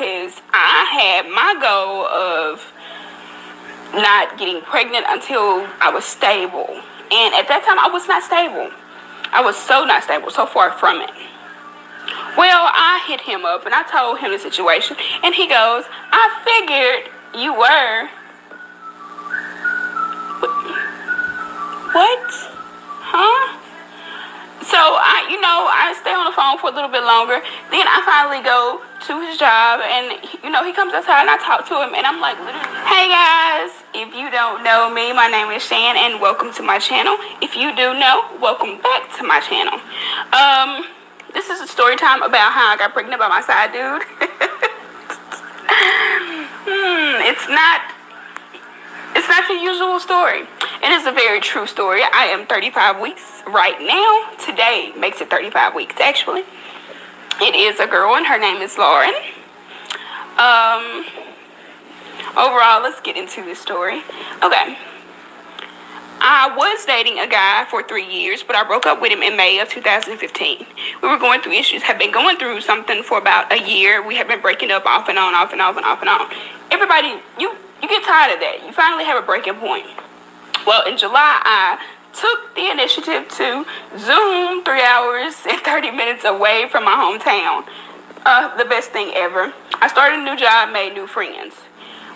because I had my goal of not getting pregnant until I was stable. And at that time, I was not stable. I was so not stable, so far from it. Well, I hit him up and I told him the situation. And he goes, I figured you were. What? Huh? So, I stay on the phone for a little bit longer. Then I finally go to his job and, he comes outside and I talk to him. And I'm like, literally, hey guys, if you don't know me, my name is Shan and welcome to my channel. If you do know, welcome back to my channel. This is a story time about how I got pregnant by my side dude. It's not your usual story. It is a very true story. I am 35 weeks right now. Today makes it 35 weeks, actually. It is a girl, and her name is Lauren. Overall, let's get into this story. Okay. I was dating a guy for 3 years, but I broke up with him in May of 2015. We were going through issues, have been going through something for about a year. We have been breaking up off and on, off and off and off and on. Everybody, you get tired of that. You finally have a breaking point. Well, in July, I took the initiative to Zoom 3 hours and 30 minutes away from my hometown. The best thing ever. I started a new job, made new friends.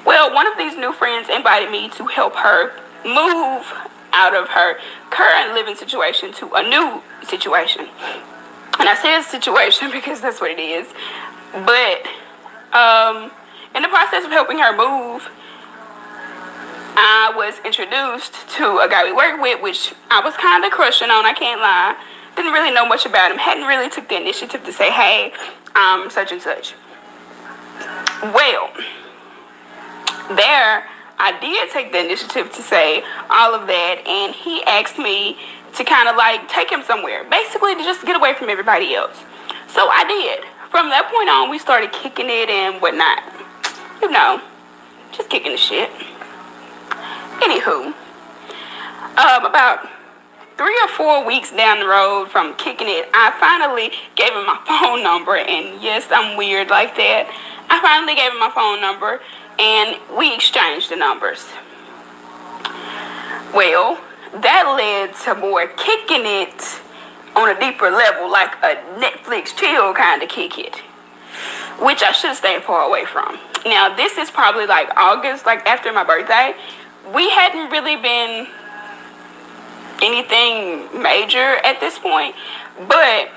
Well, one of these new friends invited me to help her move out of her current living situation to a new situation. And I say situation because that's what it is. But in the process of helping her move, I was introduced to a guy we worked with, which I was kind of crushing on, I can't lie. Didn't really know much about him. Hadn't really took the initiative to say, hey, such and such. Well, there I did take the initiative to say all of that, and he asked me to kind of like take him somewhere, basically to just get away from everybody else. So I did. From that point on, we started kicking it and whatnot. Just kicking the shit. Anywho, about 3 or 4 weeks down the road from kicking it, I finally gave him my phone number, and yes, I'm weird like that. I finally gave him my phone number, and we exchanged the numbers. Well, that led to more kicking it on a deeper level, like a Netflix chill kind of kick it, which I should stay far away from. Now, this is probably like August, like after my birthday. We hadn't really been anything major at this point, but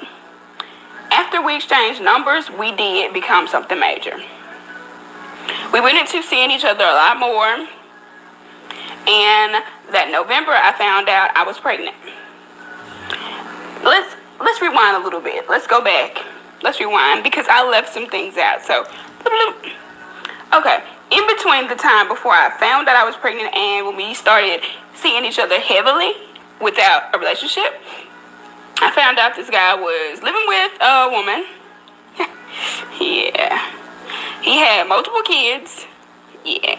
after we exchanged numbers, we did become something major. We went into seeing each other a lot more, and that November I found out I was pregnant. Let's rewind a little bit. Let's go back. Let's rewind because I left some things out. So, okay. In between the time before I found out I was pregnant and when we started seeing each other heavily without a relationship, I found out this guy was living with a woman. Yeah. He had multiple kids. Yeah.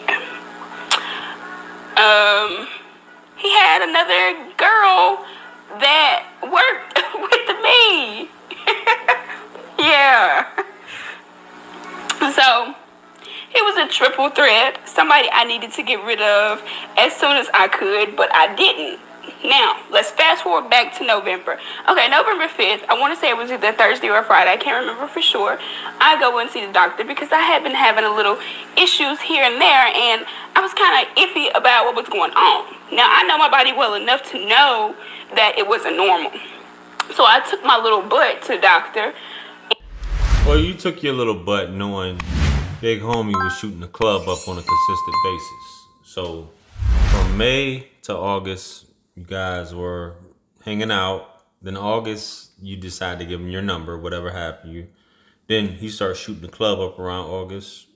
He had another girl that worked with me. Yeah. So, it was a triple threat. Somebody I needed to get rid of as soon as I could, but I didn't. Now, let's fast forward back to November. Okay, November 5th, I want to say it was either Thursday or Friday. I can't remember for sure. I go and see the doctor because I had been having a little issues here and there, and I was kind of iffy about what was going on. Now, I know my body well enough to know that it wasn't normal. So I took my little butt to the doctor. Well, you took your little butt knowing Big Homie was shooting the club up on a consistent basis. So from May to August, you guys were hanging out. Then August, you decided to give him your number, whatever happened. Then he starts shooting the club up around August.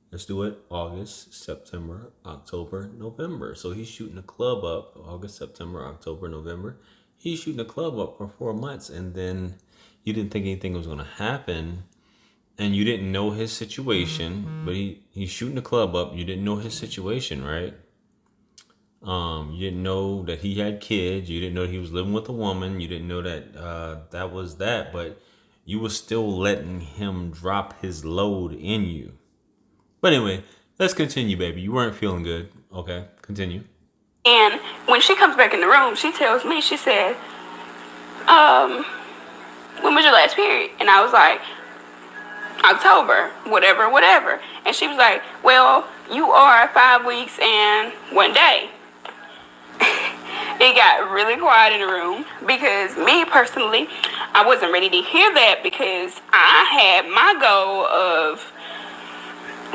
Let's do it. August, September, October, November. So he's shooting the club up August, September, October, November. He's shooting the club up for 4 months. And then you didn't think anything was going to happen. And you didn't know his situation. But he's shooting the club up. You didn't know his situation, right? You didn't know that he had kids. You didn't know he was living with a woman. You didn't know that that was that. But you were still letting him drop his load in you. But anyway, let's continue, baby. You weren't feeling good. Okay, continue. And when she comes back in the room, she tells me, she said, when was your last period? And I was like, October, whatever. And she was like, well, you are 5 weeks and 1 day. It got really quiet in the room because me personally, I wasn't ready to hear that because I had my goal of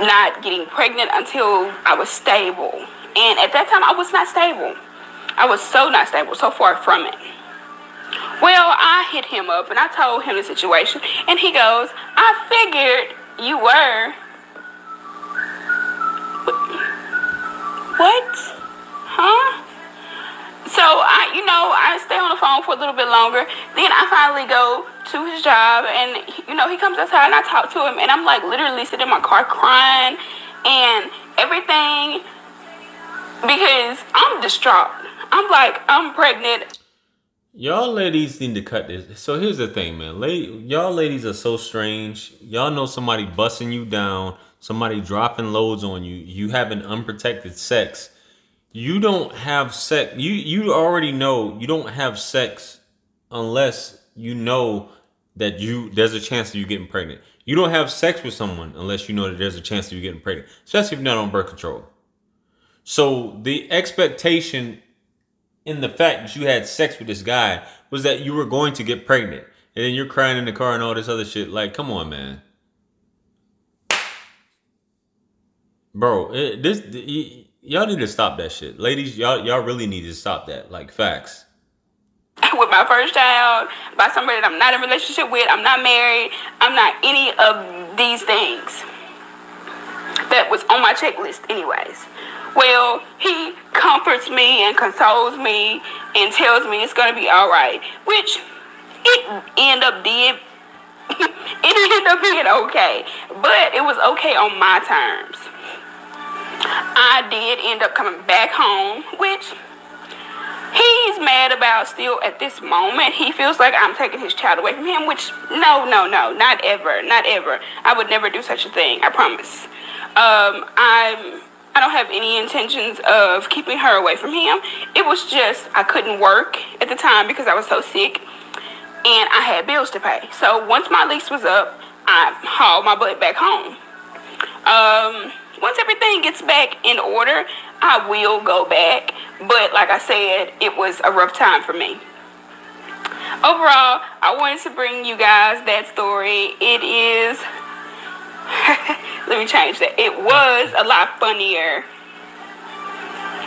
not getting pregnant until I was stable. And at that time, I was not stable. I was so not stable, so far from it. Well, I hit him up and I told him the situation. And he goes, I figured you were. What? Huh? So, I stay on the phone for a little bit longer. Then I finally go to his job and, he comes outside and I talk to him. And I'm like literally sitting in my car crying and everything because I'm distraught. I'm like, I'm pregnant. Y'all ladies need to cut this. So here's the thing, man. Y'all ladies are so strange. Y'all know somebody busting you down, somebody dropping loads on you, you having unprotected sex. You don't have sex. You already know you don't have sex unless you know that there's a chance of you getting pregnant. You don't have sex with someone unless you know that there's a chance of you getting pregnant, especially if you're not on birth control. So the expectation in the fact that you had sex with this guy was that you were going to get pregnant. And then you're crying in the car and all this other shit. Like, come on, man. Bro, y'all need to stop that shit. Ladies, y'all really need to stop that. Like, facts. With my first child, by somebody that I'm not in a relationship with, I'm not married, I'm not any of these things. That was on my checklist anyways. Well, he comforts me and consoles me and tells me it's going to be all right, which it ended up being okay, but it was okay on my terms. I did end up coming back home, which he's mad about still at this moment. He feels like I'm taking his child away from him, which no, not ever. I would never do such a thing, I promise. I don't have any intentions of keeping her away from him. It was just I couldn't work at the time because I was so sick and I had bills to pay. So once my lease was up, I hauled my butt back home. Once everything gets back in order, I will go back. But like I said, it was a rough time for me. Overall, I wanted to bring you guys that story. It is... Let me change that. It was a lot funnier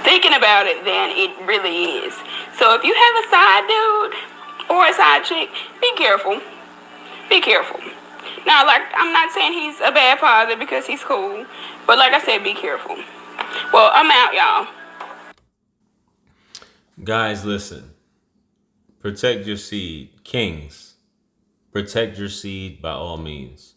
thinking about it than it really is. So if you have a side dude or a side chick, be careful. Be careful. Now, I'm not saying he's a bad father because he's cool, but like I said, be careful. Well, I'm out, y'all. Guys, listen. Protect your seed. Kings, protect your seed by all means.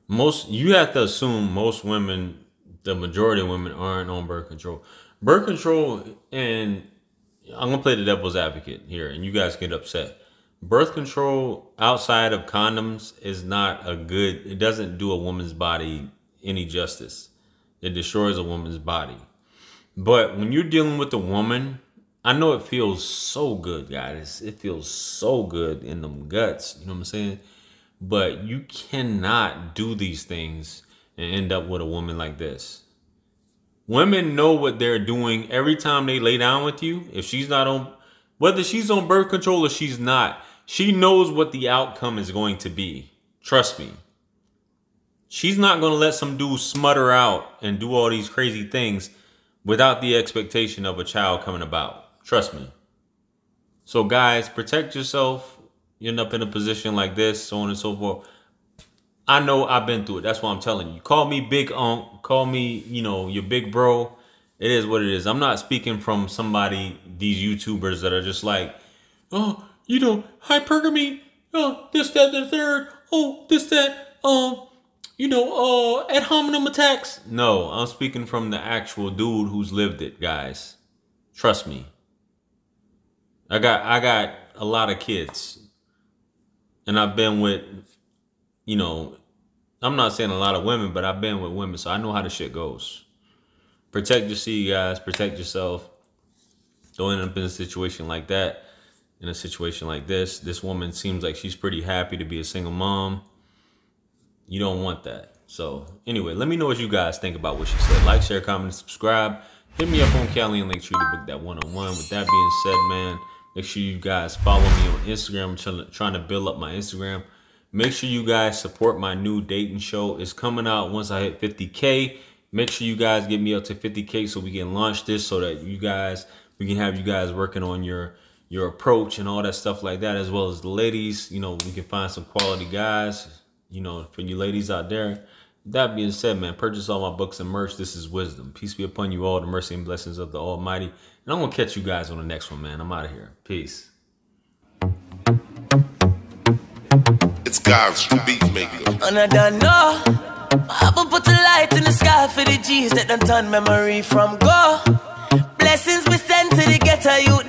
You have to assume most women, the majority of women, aren't on birth control. Birth control, and I'm going to play the devil's advocate here, and you guys get upset. Birth control outside of condoms is not it doesn't do a woman's body any justice. It destroys a woman's body. But when you're dealing with a woman, I know it feels so good, guys. It feels so good in them guts. You know what I'm saying? But you cannot do these things and end up with a woman like this. Women know what they're doing every time they lay down with you. If she's not on, whether she's on birth control or she's not, she knows what the outcome is going to be. Trust me. She's not going to let some dude smut her out and do all these crazy things without the expectation of a child coming about. Trust me. So guys, protect yourself. You end up in a position like this, so on and so forth. I know I've been through it. That's why I'm telling you. Call me big unc. Call me, your big bro. It is what it is. I'm not speaking from these YouTubers that are just like, oh, hypergamy, oh, this, that, the third, oh, this, that, ad hominem attacks. No, I'm speaking from the actual dude who's lived it, guys. Trust me. I got a lot of kids. And I've been with you know, I'm not saying a lot of women, but I've been with women, so I know how the shit goes. Protect your seed, guys. Protect yourself. Don't end up in a situation like that. In a situation like this woman seems like she's pretty happy to be a single mom. You don't want that. So anyway, let me know what you guys think about what she said. Like, share, comment, and subscribe. Hit me up on Cali and Linktree to book that one-on-one. With that being said, man, make sure you guys follow me on Instagram. I'm trying to build up my Instagram. Make sure you guys support my new dating show. It's coming out once I hit 50K. Make sure you guys get me up to 50K so we can launch this, so that we can have you guys working on your approach and all that stuff like that, as well as the ladies. You know, we can find some quality guys, you know, for you ladies out there. That being said, man, purchase all my books and merch. This is wisdom. Peace be upon you all, the mercy and blessings of the Almighty. And I'm going to catch you guys on the next one, man. I'm out of here. Peace. It's God's beat maker. And I don't know. I will put a light in the sky for the G's that done turn memory from go. Blessings we send to the ghetto youth.